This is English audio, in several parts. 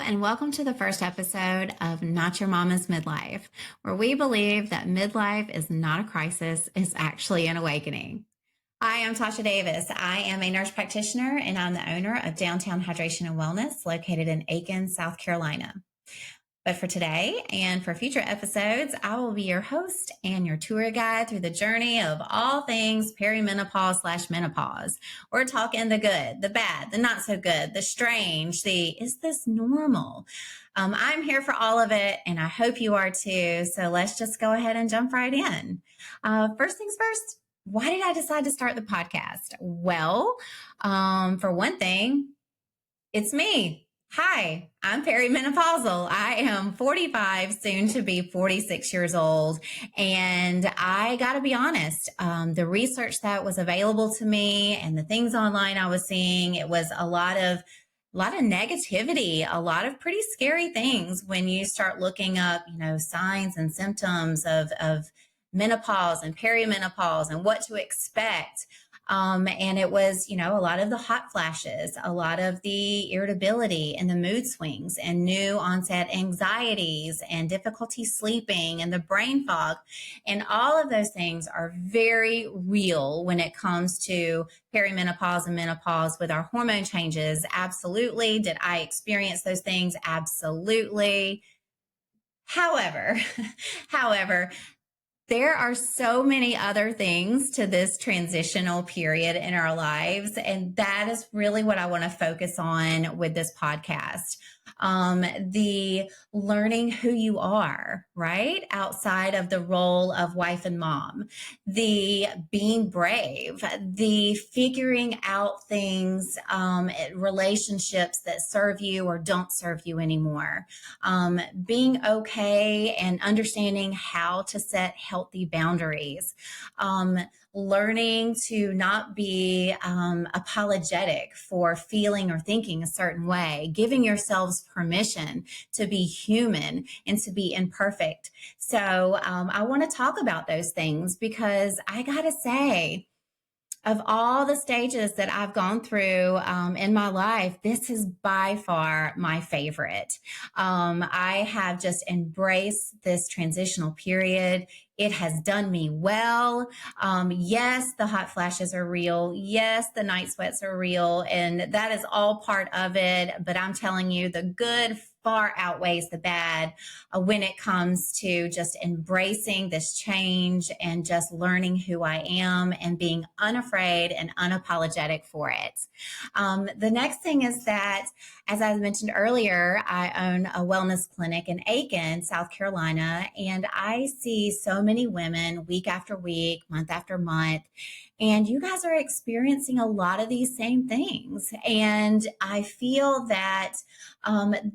and welcome to the first episode of Not Your Mama's Midlife, where we believe that midlife is not a crisis, it's actually an awakening. Hi, I'm Tasha Davis. I am a nurse practitioner and I'm the owner of Downtown Hydration and Wellness located in Aiken, South Carolina. But for today and for future episodes, I will be your host and your tour guide through the journey of all things perimenopause/menopause. We're talking the good, the bad, the not so good, the strange, the is this normal? I'm here for all of it, and I hope you are too. So let's just go ahead and jump right in. First things first, why did I decide to start the podcast? Well, for one thing, it's me. Hi, I'm perimenopausal. I am 45, soon to be 46 years old. And I got to be honest, the research that was available to me and the things online I was seeing, it was a lot of negativity, a lot of pretty scary things when you start looking up, signs and symptoms of menopause and perimenopause and what to expect. And it was, a lot of the hot flashes, a lot of the irritability and the mood swings and new onset anxieties and difficulty sleeping and the brain fog. And all of those things are very real when it comes to perimenopause and menopause with our hormone changes. Absolutely. Did I experience those things? Absolutely. However, there are so many other things to this transitional period in our lives, and that is really what I want to focus on with this podcast. The learning who you are, right? Outside of the role of wife and mom, the being brave, the figuring out things, relationships that serve you or don't serve you anymore, being okay and understanding how to set healthy boundaries, learning to not be apologetic for feeling or thinking a certain way, giving yourselves permission to be human and to be imperfect. So I want to talk about those things because I got to say, of all the stages that I've gone through in my life, this is by far my favorite. I have just embraced this transitional period. It has done me well. Yes, the hot flashes are real. Yes, the night sweats are real. And that is all part of it. But I'm telling you, the good far outweighs the bad when it comes to just embracing this change and just learning who I am and being unafraid and unapologetic for it. The next thing is that, as I mentioned earlier, I own a wellness clinic in Aiken, South Carolina, and I see so many women week after week, month after month, and you guys are experiencing a lot of these same things. And I feel that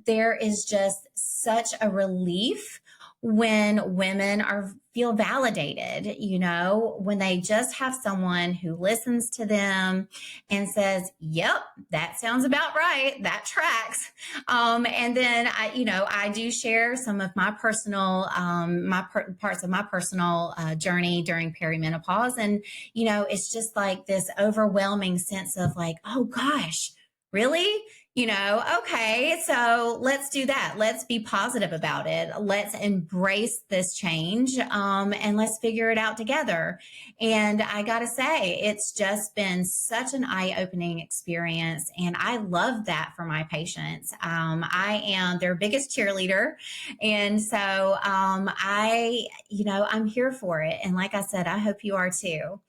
there is just such a relief when women feel validated, when they just have someone who listens to them and says, yep, that sounds about right. That tracks. And then I do share some of my personal, parts of my personal journey during perimenopause. And, it's just like this overwhelming sense of like, oh gosh, really? Okay, so let's do that. Let's be positive about it. Let's embrace this change, and let's figure it out together. And I gotta say, it's just been such an eye-opening experience, and I love that for my patients. I am their biggest cheerleader, and so I'm here for it. And like I said, I hope you are too.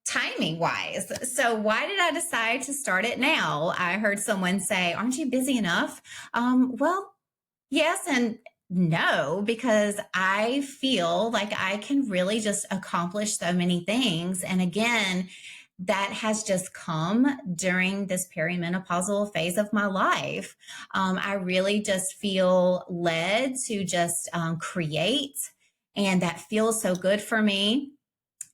Timing wise. So why did I decide to start it now? I heard someone say, aren't you busy enough? Well, yes and no, because I feel like I can really just accomplish so many things. And again, that has just come during this perimenopausal phase of my life. I really just feel led to just create, and that feels so good for me.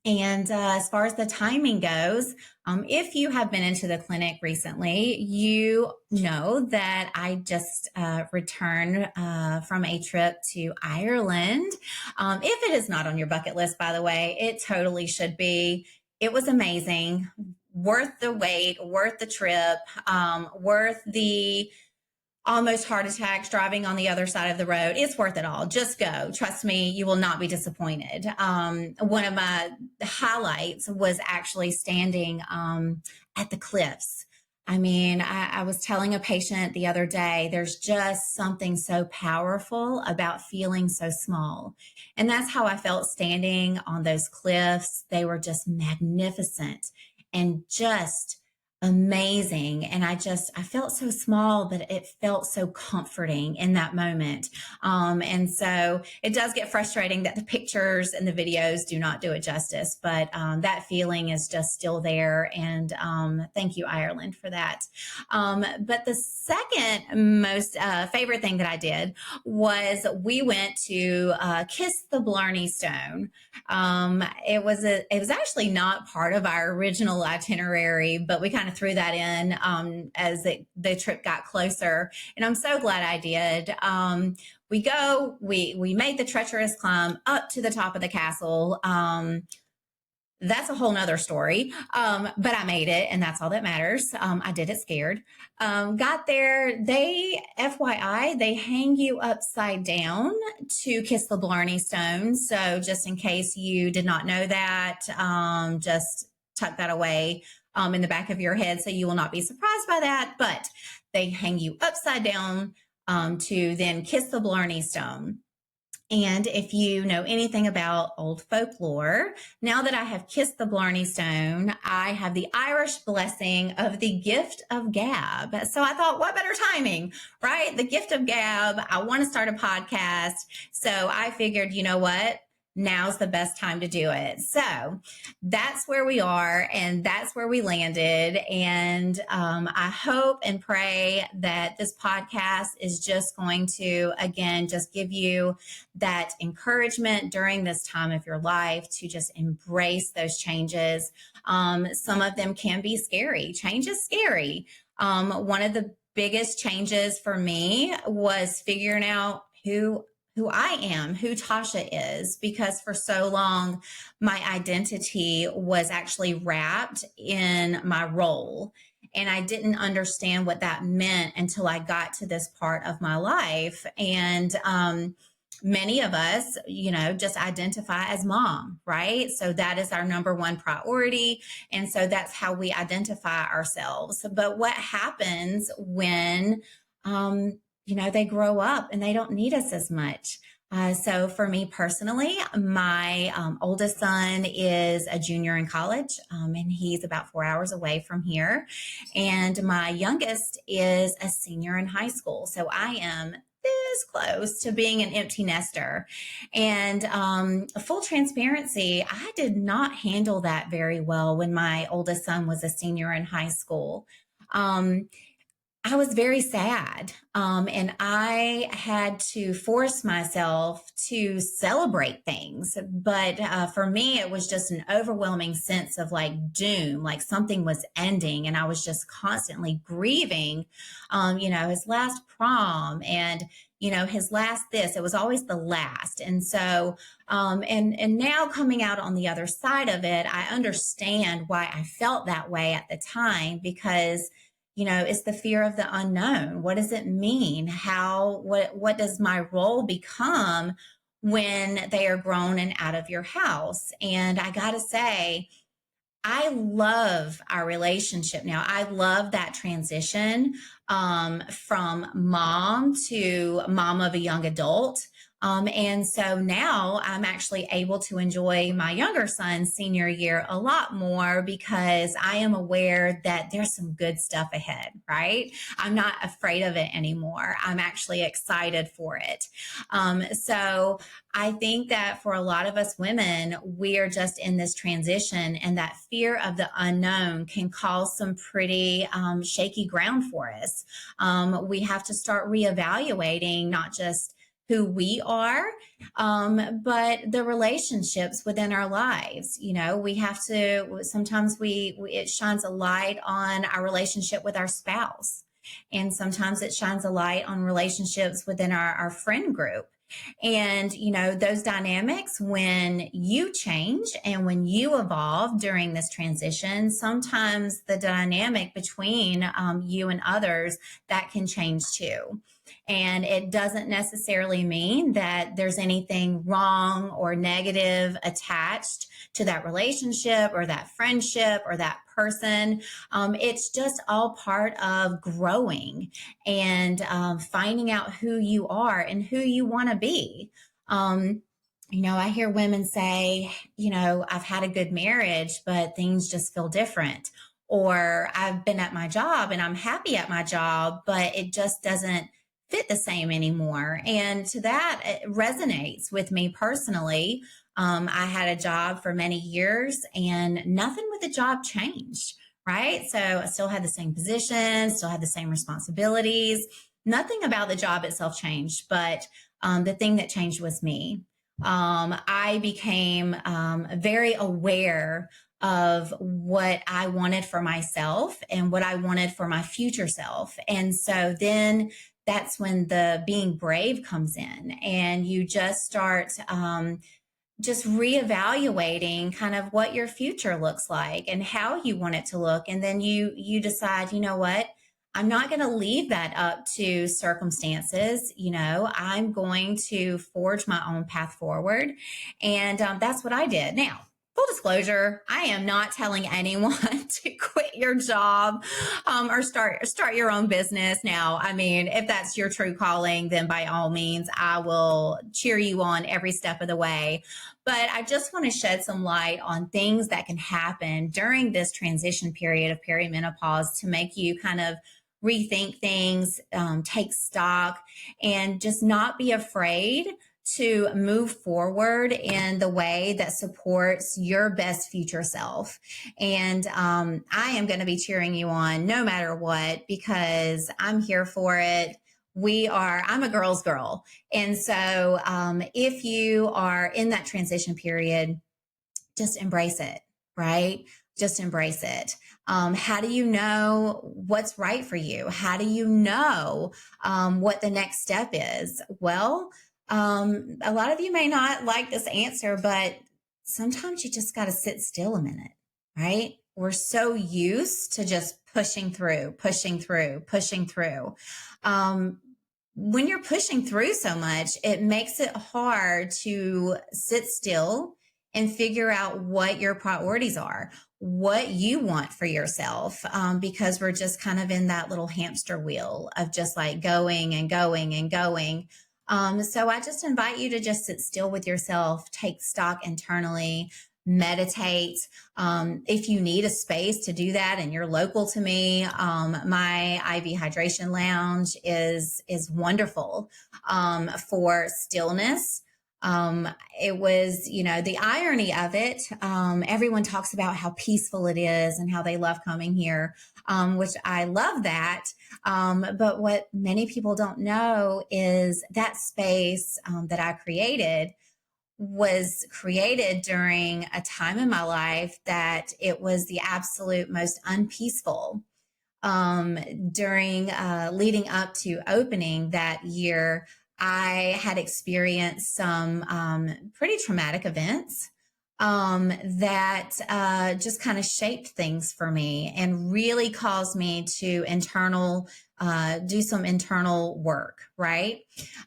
And as far as the timing goes, if you have been into the clinic recently, you know that I just returned from a trip to Ireland. If it is not on your bucket list, by the way, it totally should be. It was amazing, worth the wait, worth the trip, worth the almost heart attacks driving on the other side of the road. It's worth it all. Just go. Trust me, you will not be disappointed. One of my highlights was actually standing at the cliffs. I mean, I was telling a patient the other day, there's just something so powerful about feeling so small. And that's how I felt standing on those cliffs. They were just magnificent and just amazing. And I felt so small, but it felt so comforting in that moment. And so it does get frustrating that the pictures and the videos do not do it justice, but that feeling is just still there. And thank you, Ireland, for that. But the second most favorite thing that I did was we went to Kiss the Blarney Stone. It was actually not part of our original itinerary, but we kind of threw that in as the trip got closer. And I'm so glad I did. We made the treacherous climb up to the top of the castle. That's a whole nother story. But I made it, and that's all that matters. I did it scared. Got there. FYI, they hang you upside down to kiss the Blarney Stone. So just in case you did not know that, just tuck that away in the back of your head so you will not be surprised by that. But they hang you upside down to then kiss the Blarney Stone. And if you know anything about old folklore, now that I have kissed the Blarney Stone, I have the Irish blessing of the gift of gab. So I thought, what better timing, right? The gift of gab. I want to start a podcast. So I figured, you know what? Now's the best time to do it. So that's where we are, and that's where we landed. And I hope and pray that this podcast is just going to, again, just give you that encouragement during this time of your life to just embrace those changes. Some of them can be scary. Change is scary. One of the biggest changes for me was figuring out who I am, who Tasha is, because for so long, my identity was actually wrapped in my role. And I didn't understand what that meant until I got to this part of my life. And many of us, just identify as mom, right? So that is our number one priority. And so that's how we identify ourselves. But what happens when, they grow up and they don't need us as much? So for me personally, my oldest son is a junior in college, and he's about 4 hours away from here. And my youngest is a senior in high school. So I am this close to being an empty nester. And full transparency, I did not handle that very well when my oldest son was a senior in high school. I was very sad. And I had to force myself to celebrate things. But for me, it was just an overwhelming sense of like doom, like something was ending. And I was just constantly grieving, his last prom and, his last this. It was always the last. And so, and now coming out on the other side of it, I understand why I felt that way at the time, because it's the fear of the unknown. What does it mean? What does my role become when they are grown and out of your house? And I got to say, I love our relationship now. I love that transition from mom to mom of a young adult. And so now I'm actually able to enjoy my younger son's senior year a lot more because I am aware that there's some good stuff ahead, right? I'm not afraid of it anymore. I'm actually excited for it. So I think that for a lot of us women, we are just in this transition, and that fear of the unknown can cause some pretty shaky ground for us. We have to start reevaluating not just who we are, but the relationships within our lives. We have to, sometimes it shines a light on our relationship with our spouse. And sometimes it shines a light on relationships within our friend group. And, those dynamics, when you change and when you evolve during this transition, sometimes the dynamic between you and others, that can change too. And it doesn't necessarily mean that there's anything wrong or negative attached to that relationship or that friendship or that person. It's just all part of growing and finding out who you are and who you want to be. I hear women say, I've had a good marriage, but things just feel different. Or I've been at my job and I'm happy at my job, but it just doesn't fit the same anymore. And to that, it resonates with me personally. I had a job for many years and nothing with the job changed, right? So I still had the same position, still had the same responsibilities. Nothing about the job itself changed, but the thing that changed was me. I became very aware of what I wanted for myself and what I wanted for my future self. And so then that's when the being brave comes in, and you just start just reevaluating kind of what your future looks like and how you want it to look. And then you decide, you know what? I'm not going to leave that up to circumstances. I'm going to forge my own path forward. And that's what I did. Now, full disclosure, I am not telling anyone to quit your job or start your own business. Now, I mean, if that's your true calling, then by all means, I will cheer you on every step of the way. But I just want to shed some light on things that can happen during this transition period of perimenopause to make you kind of rethink things, take stock, and just not be afraid to move forward in the way that supports your best future self. And I am going to be cheering you on no matter what, because I'm here for it. I'm a girl's girl. And so if you are in that transition period, just embrace it, right? Just embrace it. How do you know what's right for you? How do you know what the next step is? Well, a lot of you may not like this answer, but sometimes you just got to sit still a minute, right? We're so used to just pushing through, pushing through, pushing through. When you're pushing through so much, it makes it hard to sit still and figure out what your priorities are, what you want for yourself, because we're just kind of in that little hamster wheel of just like going and going and going. So I just invite you to just sit still with yourself, take stock internally, meditate. If you need a space to do that and you're local to me, my IV Hydration Lounge is wonderful for stillness. It was, the irony of it. Everyone talks about how peaceful it is and how they love coming here, which I love that. But what many people don't know is that space that I created was created during a time in my life that it was the absolute most unpeaceful. During leading up to opening that year, I had experienced some pretty traumatic events that just kind of shaped things for me and really caused me to do some internal work, right?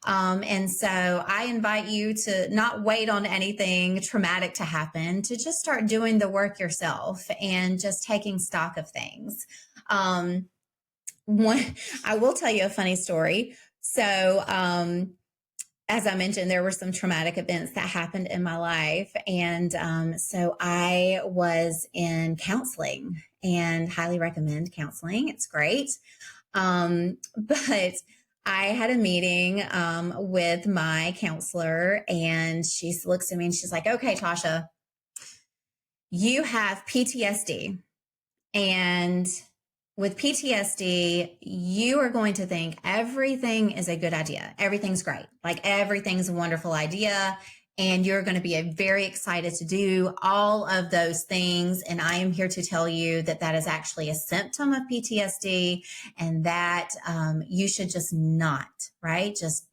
And so I invite you to not wait on anything traumatic to happen, to just start doing the work yourself and just taking stock of things. I will tell you a funny story. So, as I mentioned, there were some traumatic events that happened in my life. And so I was in counseling, and highly recommend counseling. It's great. But I had a meeting with my counselor, and she looks at me and she's like, okay, Tasha, you have PTSD. And with PTSD, you are going to think everything is a good idea. Everything's great. Like everything's a wonderful idea. And you're going to be very excited to do all of those things. And I am here to tell you that that is actually a symptom of PTSD, and that you should just not, right? Just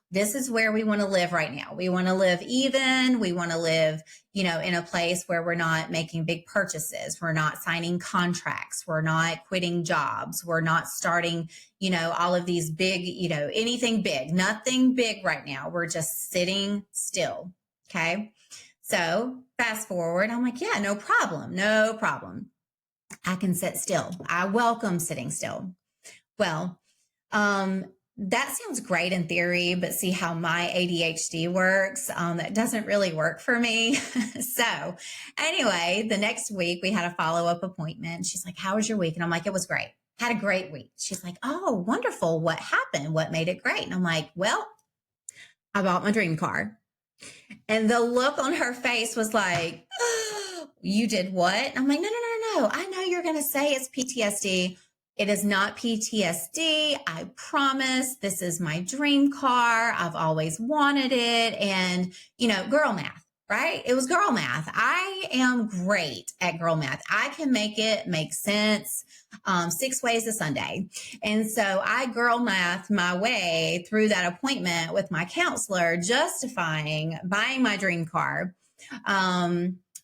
this is where we want to live right now. We want to live even. We want to live, in a place where we're not making big purchases. We're not signing contracts. We're not quitting jobs. We're not starting, all of these big, anything big, nothing big right now. We're just sitting still. Okay. So fast forward, I'm like, yeah, no problem. No problem. I can sit still. I welcome sitting still. Well, that sounds great in theory, but see how my ADHD works. That doesn't really work for me. So anyway, the next week we had a follow-up appointment. She's like, how was your week? And I'm like, it was great. Had a great week. She's like, oh, wonderful. What happened? What made it great? And I'm like, well, I bought my dream car. And the look on her face was like, oh, you did what? And I'm like, no. I know you're going to say it's PTSD. It is not PTSD. I promise. This is my dream car. I've always wanted it. And, girl math, right? It was girl math. I am great at girl math. I can make it make sense 6 ways to Sunday. And so I girl math my way through that appointment with my counselor, justifying buying my dream car.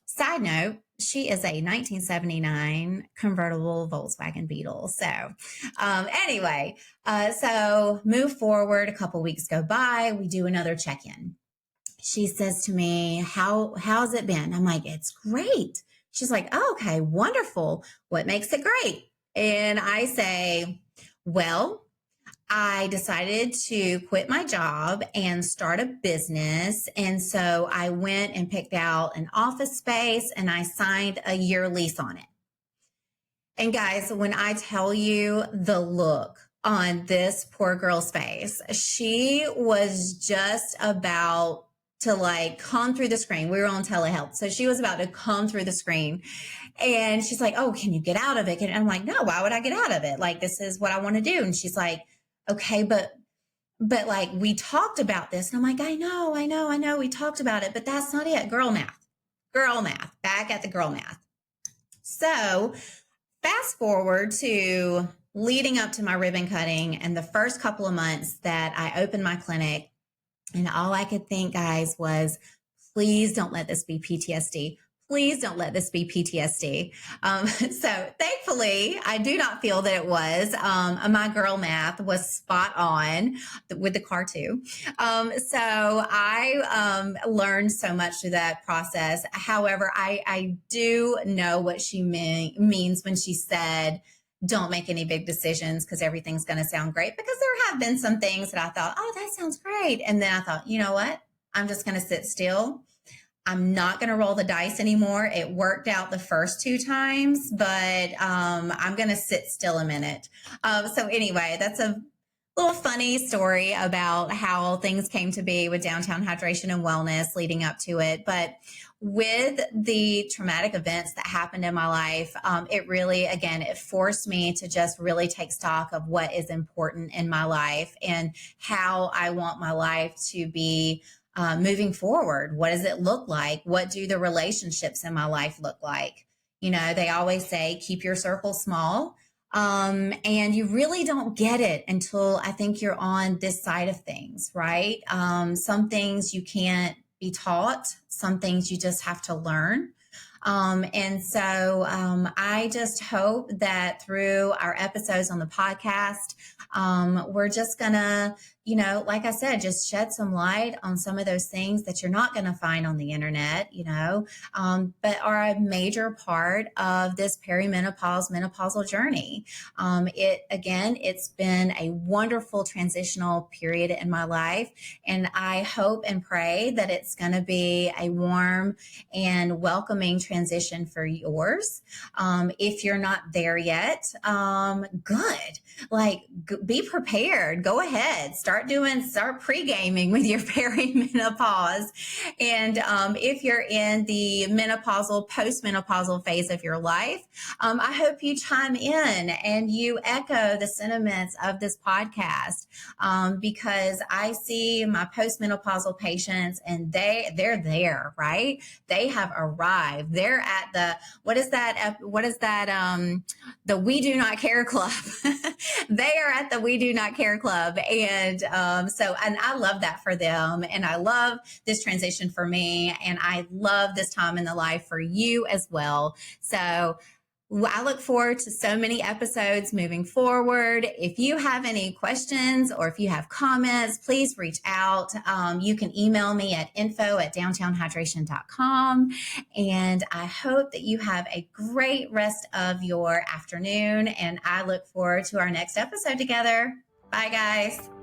Side note, she is a 1979 convertible Volkswagen Beetle. So anyway, so move forward. A couple weeks go by. We do another check-in. She says to me, how's it been? I'm like, it's great. She's like, oh, okay, wonderful. What makes it great? And I say, well, I decided to quit my job and start a business. And so I went and picked out an office space and I signed a year lease on it. And guys, when I tell you the look on this poor girl's face, she was just about to come through the screen. We were on telehealth. So she was about to come through the screen and she's like, oh, can you get out of it? And I'm like, no, why would I get out of it? This is what I want to do. And she's like, okay, but we talked about this. And I'm like, I know. We talked about it, but that's not it. Girl math, back at the girl math. So fast forward to leading up to my ribbon cutting and the first couple of months that I opened my clinic. And all I could think, guys, was please don't let this be PTSD. Please don't let this be PTSD. So thankfully, I do not feel that it was. My girl math was spot on with the car too. So I learned so much through that process. However, I do know what she means when she said, don't make any big decisions because everything's going to sound great. Because there have been some things that I thought, oh, that sounds great. And then I thought, you know what? I'm just going to sit still. I'm not going to roll the dice anymore. It worked out the first 2 times, but I'm going to sit still a minute. So anyway, that's a little funny story about how things came to be with Downtown Hydration and Wellness leading up to it. But with the traumatic events that happened in my life, it really, again, it forced me to just really take stock of what is important in my life and how I want my life to be moving forward. What does it look like? What do the relationships in my life look like? They always say, keep your circle small. And you really don't get it until I think you're on this side of things, right? Some things you can't be taught. Some things you just have to learn. And so I just hope that through our episodes on the podcast, we're just gonna, like I said, just shed some light on some of those things that you're not going to find on the internet, but are a major part of this menopausal journey. It's been a wonderful transitional period in my life. And I hope and pray that it's going to be a warm and welcoming transition for yours. If you're not there yet, good. Be prepared. Go ahead. Start pre-gaming with your perimenopause. And if you're in the menopausal, postmenopausal phase of your life, I hope you chime in and you echo the sentiments of this podcast, because I see my postmenopausal patients and they're there, right? They have arrived. They're at the, the We Do Not Care Club. They are at the We Do Not Care Club. And And I love that for them. And I love this transition for me. And I love this time in the life for you as well. So I look forward to so many episodes moving forward. If you have any questions or if you have comments, please reach out. You can email me at info@downtownhydration.com. And I hope that you have a great rest of your afternoon. And I look forward to our next episode together. Bye, guys.